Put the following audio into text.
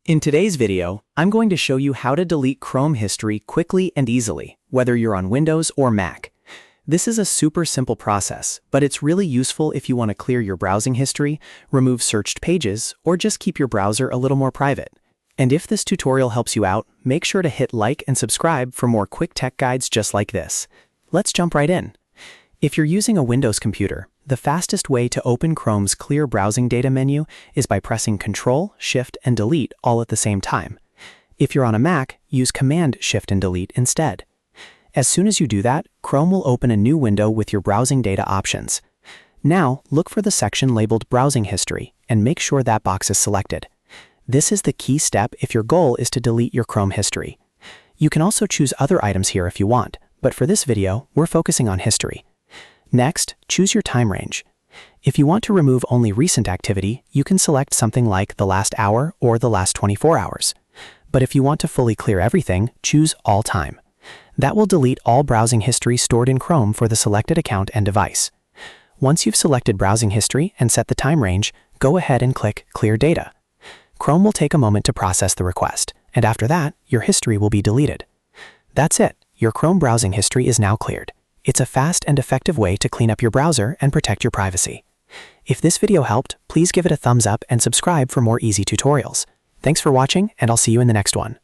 In today's video, I'm going to show you how to delete Chrome history quickly and easily, whether you're on Windows or Mac. This is a super simple process, but it's really useful if you want to clear your browsing history, remove searched pages, or just keep your browser a little more private. And if this tutorial helps you out, make sure to hit like and subscribe for more quick tech guides just like this. Let's jump right in. If you're using a Windows computer, the fastest way to open Chrome's Clear Browsing Data menu is by pressing Ctrl, Shift, and Delete all at the same time. If you're on a Mac, use Command, Shift, and Delete instead. As soon as you do that, Chrome will open a new window with your browsing data options. Now, look for the section labeled Browsing History and make sure that box is selected. This is the key step if your goal is to delete your Chrome history. You can also choose other items here if you want, but for this video, we're focusing on history. Next, choose your time range. If you want to remove only recent activity, you can select something like the last hour or the last 24 hours. But if you want to fully clear everything, choose All Time. That will delete all browsing history stored in Chrome for the selected account and device. Once you've selected browsing history and set the time range, go ahead and click Clear Data. Chrome will take a moment to process the request, and after that, your history will be deleted. That's it. Your Chrome browsing history is now cleared. It's a fast and effective way to clean up your browser and protect your privacy. If this video helped, please give it a thumbs up and subscribe for more easy tutorials. Thanks for watching, and I'll see you in the next one.